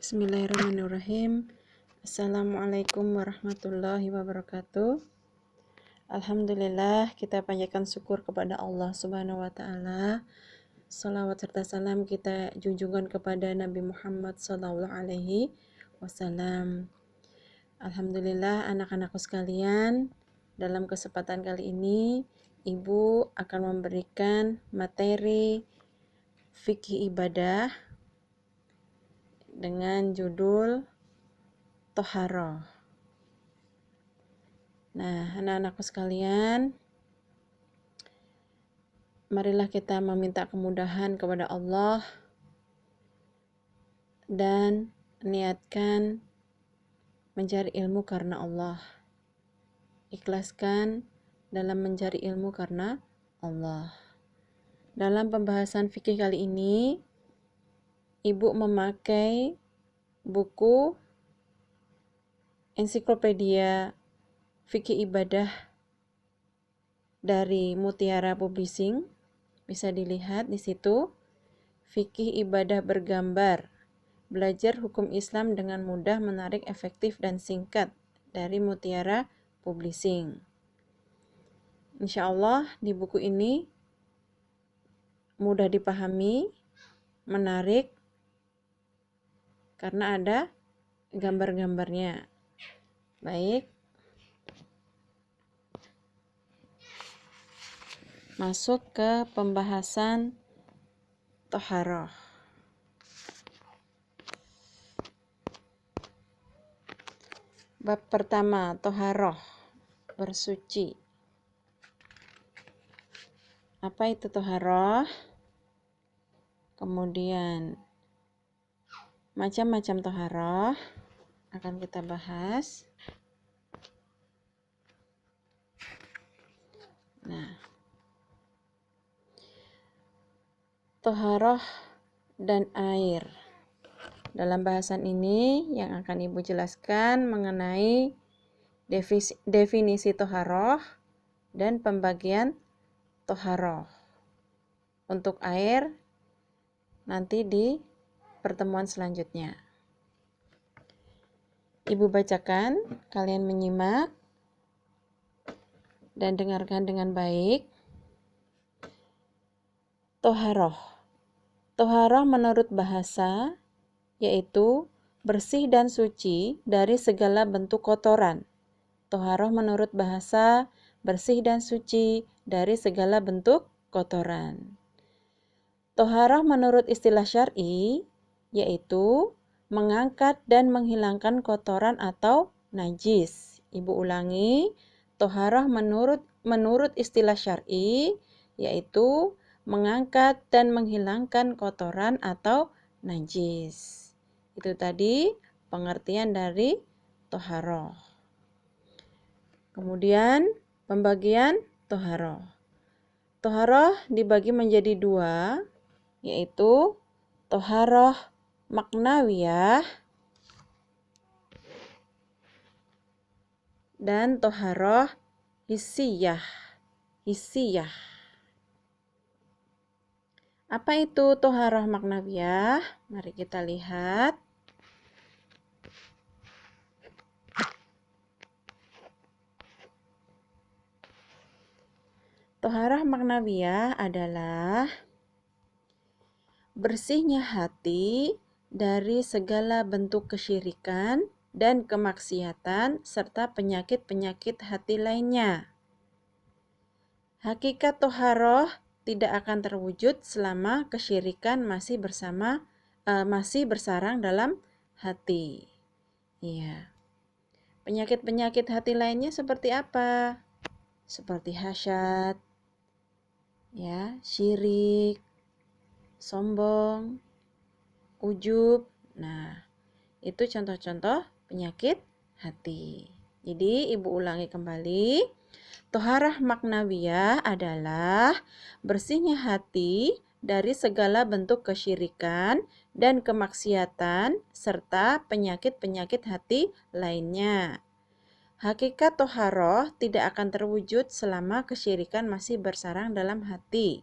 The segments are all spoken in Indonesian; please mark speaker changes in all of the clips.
Speaker 1: Bismillahirrahmanirrahim. Assalamualaikum warahmatullahi wabarakatuh. Alhamdulillah, kita panjatkan syukur kepada Allah Subhanahu wa taala. Salawat serta salam kita junjungan kepada Nabi Muhammad sallallahu alaihi wasallam. Alhamdulillah, anak-anakku sekalian, dalam kesempatan kali ini Ibu akan memberikan materi fikih ibadah dengan judul Toharoh. Nah, anak-anakku sekalian, marilah kita meminta kemudahan kepada Allah dan niatkan mencari ilmu karena Allah. Ikhlaskan dalam mencari ilmu karena Allah. Dalam pembahasan fikih kali ini, Ibu memakai buku Ensiklopedia Fikih Ibadah dari Mutiara Publishing. Bisa dilihat di situ, Fikih Ibadah Bergambar, Belajar Hukum Islam dengan Mudah, Menarik, Efektif, dan Singkat dari Mutiara Publishing. Insya Allah di buku ini mudah dipahami, menarik, karena ada gambar-gambarnya. Baik, masuk ke pembahasan Toharoh. Bab pertama, Toharoh, bersuci. Apa itu Toharoh? Kemudian macam-macam Toharoh akan kita bahas. Nah, Toharoh dan air. Dalam bahasan ini yang akan Ibu jelaskan mengenai definisi Toharoh dan pembagian Toharoh. Untuk air nanti di pertemuan selanjutnya. Ibu bacakan, kalian menyimak dan dengarkan dengan baik. Toharoh. Toharoh menurut bahasa yaitu bersih dan suci dari segala bentuk kotoran. Toharoh menurut bahasa bersih dan suci dari segala bentuk kotoran. Toharoh menurut istilah syar'i yaitu mengangkat dan menghilangkan kotoran atau najis. Ibu ulangi, toharoh menurut istilah syar'i yaitu mengangkat dan menghilangkan kotoran atau najis. Itu tadi pengertian dari toharoh. Kemudian pembagian toharoh. Toharoh dibagi menjadi dua, yaitu toharoh maknawiyah dan toharoh hissiyah. Apa itu toharoh maknawiyah? Mari kita lihat. Toharoh maknawiyah adalah bersihnya hati dari segala bentuk kesyirikan dan kemaksiatan serta penyakit-penyakit hati lainnya. Hakikat toharoh tidak akan terwujud selama kesyirikan masih bersarang dalam hati. Iya. Penyakit-penyakit hati lainnya seperti apa? Seperti hasyad, ya, syirik, sombong, ujub. Nah, itu contoh-contoh penyakit hati. Jadi, Ibu ulangi kembali. Toharah maknawiyah adalah bersihnya hati dari segala bentuk kesyirikan dan kemaksiatan serta penyakit-penyakit hati lainnya. Hakikat toharoh tidak akan terwujud selama kesyirikan masih bersarang dalam hati.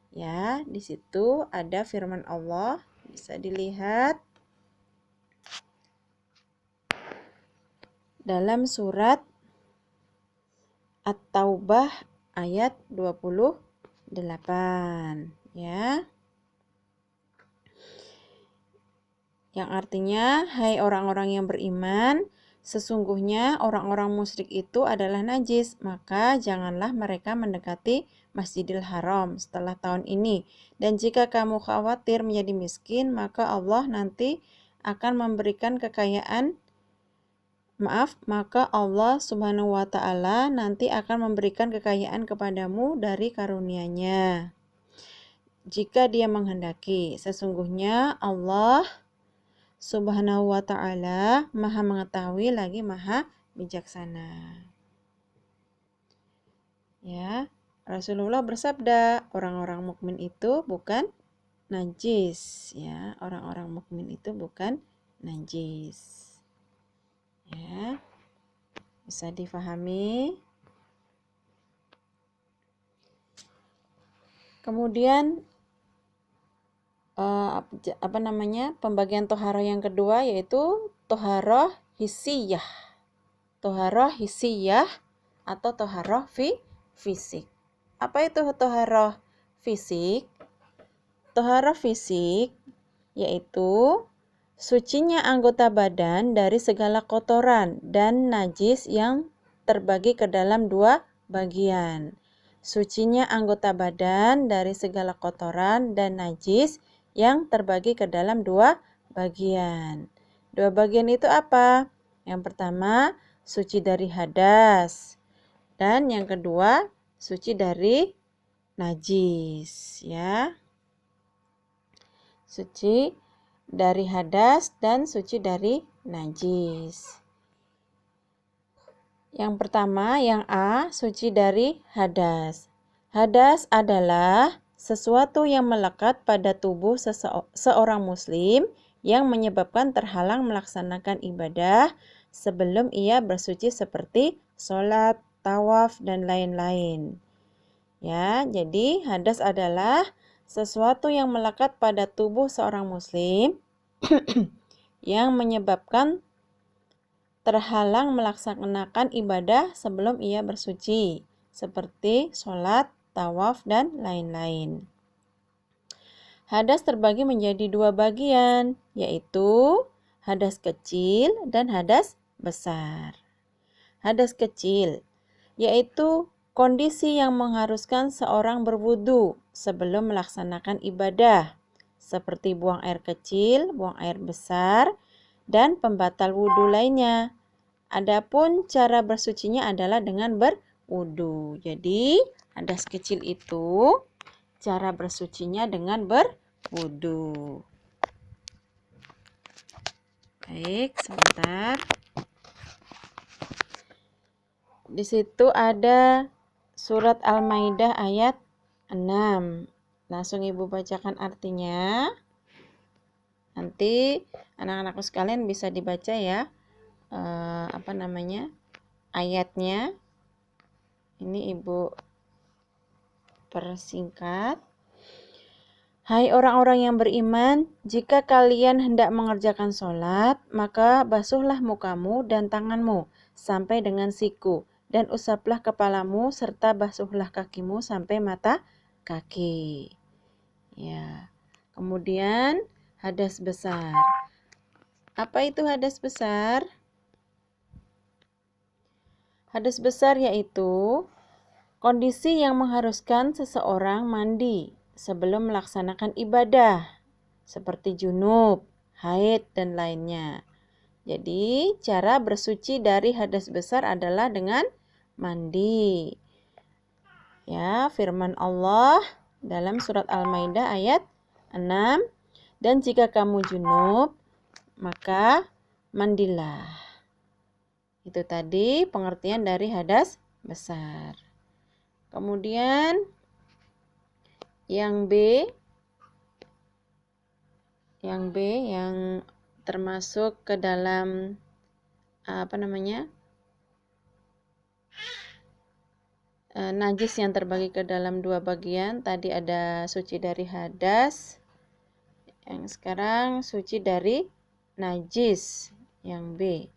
Speaker 1: Ya, di situ ada firman Allah, bisa dilihat. dalam surat At-Taubah ayat 28 ya. Yang artinya, hai orang-orang yang beriman, sesungguhnya orang-orang musyrik itu adalah najis, maka janganlah mereka mendekati Masjidil Haram setelah tahun ini. Dan jika kamu khawatir menjadi miskin, maka Allah nanti akan memberikan maka Allah Subhanahu wa Ta'ala nanti akan memberikan kekayaan kepadamu dari karunia-Nya. Jika Dia menghendaki, sesungguhnya Allah Subhanahu wa Ta'ala Maha mengetahui lagi Maha bijaksana. Ya, Rasulullah bersabda, orang-orang mukmin itu bukan najis, ya. Orang-orang mukmin itu bukan najis. Ya. Bisa difahami? Kemudian pembagian toharoh yang kedua yaitu toharoh hisiyah. Toharoh hisiyah atau toharoh fisik. Apa itu toharoh fisik? Toharoh fisik yaitu sucinya anggota badan dari segala kotoran dan najis yang terbagi ke dalam dua bagian. Sucinya anggota badan dari segala kotoran dan najis yang terbagi ke dalam dua bagian. Dua bagian itu apa? Yang pertama, suci dari hadas. Dan yang kedua, suci dari najis, ya. Suci dari hadas dan suci dari najis. Yang pertama, yang A, suci dari hadas. Hadas adalah sesuatu yang melekat pada tubuh seorang muslim yang menyebabkan terhalang melaksanakan ibadah sebelum ia bersuci seperti sholat, tawaf, dan lain-lain. Ya, jadi hadas adalah sesuatu yang melekat pada tubuh seorang muslim yang menyebabkan terhalang melaksanakan ibadah sebelum ia bersuci, seperti sholat, tawaf, dan lain-lain. Hadas terbagi menjadi dua bagian, yaitu hadas kecil dan hadas besar. Hadas kecil, yaitu kondisi yang mengharuskan seorang berwudu sebelum melaksanakan ibadah, seperti buang air kecil, buang air besar, dan pembatal wudu lainnya. Adapun cara bersucinya adalah dengan berwudu. Jadi, hadas kecil itu cara bersucinya dengan berwudu. Baik, sebentar. Di situ ada surat Al-Maidah ayat 6. Langsung Ibu bacakan artinya. Nanti anak-anakku sekalian bisa dibaca ya. Ayatnya. Ini Ibu persingkat. Hai orang-orang yang beriman, jika kalian hendak mengerjakan sholat, maka basuhlah mukamu dan tanganmu sampai dengan siku, dan usaplah kepalamu serta basuhlah kakimu sampai mata kaki. Ya. Kemudian hadas besar. Apa itu hadas besar? Hadas besar yaitu kondisi yang mengharuskan seseorang mandi sebelum melaksanakan ibadah, seperti junub, haid, dan lainnya. Jadi, cara bersuci dari hadas besar adalah dengan mandi. Ya, firman Allah dalam surat Al-Maidah ayat 6, dan jika kamu junub, maka mandilah. Itu tadi pengertian dari hadas besar. Kemudian yang B yang termasuk ke dalam najis yang terbagi ke dalam dua bagian. Tadi ada suci dari hadas, yang sekarang suci dari najis, yang B.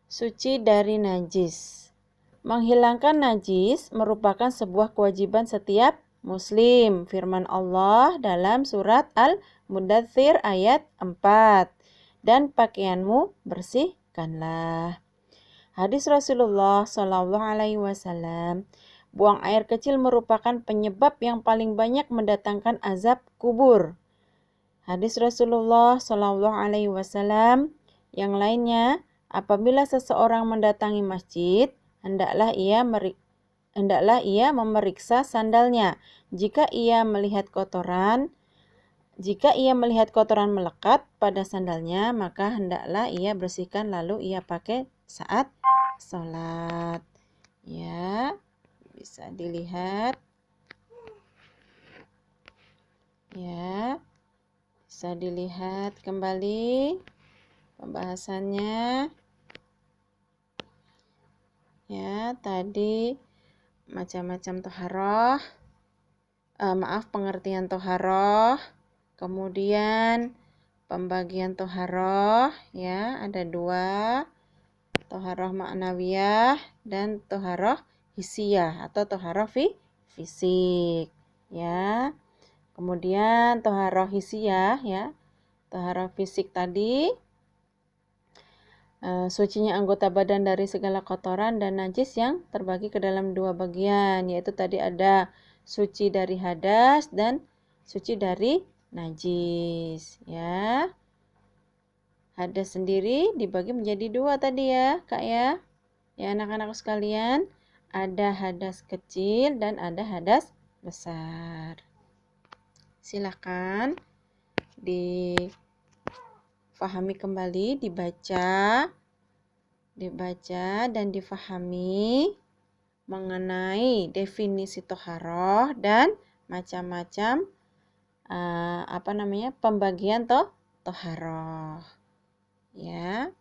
Speaker 1: suci dari najis. Menghilangkan najis merupakan sebuah kewajiban setiap muslim. Firman Allah dalam surat Al-Mudaththir ayat 4. Dan pakaianmu bersihkanlah. Hadis Rasulullah Shallallahu Alaihi Wasallam, buang air kecil merupakan penyebab yang paling banyak mendatangkan azab kubur. Hadis Rasulullah Shallallahu Alaihi Wasallam yang lainnya, apabila seseorang mendatangi masjid, hendaklah ia memeriksa sandalnya. Jika ia melihat kotoran melekat pada sandalnya, maka hendaklah ia bersihkan lalu ia pakai saat sholat. Ya, bisa dilihat. Ya, bisa dilihat kembali pembahasannya. Ya, tadi macam-macam toharoh. Pengertian toharoh. Kemudian pembagian toharoh, ya, ada 2. Toharoh ma'nawiyah dan toharoh hisiyah atau toharoh fisik, ya. Kemudian toharoh hisiyah, ya. Toharoh fisik tadi sucinya anggota badan dari segala kotoran dan najis yang terbagi ke dalam 2 bagian, yaitu tadi ada suci dari hadas dan suci dari najis, ya. Hadas sendiri dibagi menjadi 2 tadi ya, Kak ya. Ya, anak-anak sekalian, ada hadas kecil dan ada hadas besar. Silakan difahami kembali, dibaca dan difahami mengenai definisi toharoh dan macam-macam pembagian toharoh. Ya.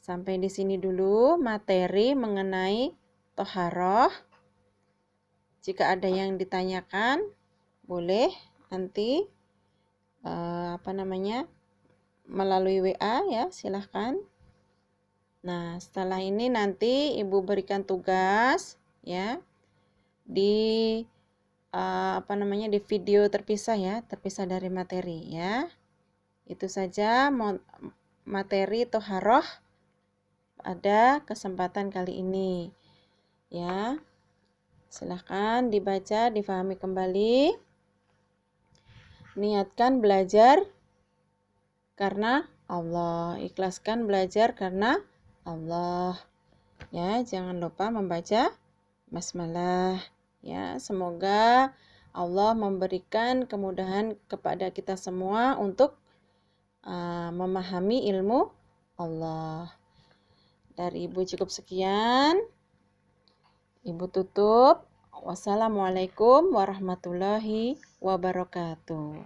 Speaker 1: Sampai di sini dulu materi mengenai toharoh. Jika ada yang ditanyakan, boleh nanti melalui WA ya, silahkan. Nah, setelah ini nanti Ibu berikan tugas ya di di video terpisah ya, terpisah dari materi ya. Itu saja materi toharoh pada kesempatan kali ini. Ya. Silahkan dibaca, difahami kembali. Niatkan belajar karena Allah. Ikhlaskan belajar karena Allah. Ya, jangan lupa membaca basmalah. Ya, semoga Allah memberikan kemudahan kepada kita semua untuk memahami ilmu Allah. Dari Ibu cukup sekian. Ibu tutup. Wassalamualaikum warahmatullahi wabarakatuh.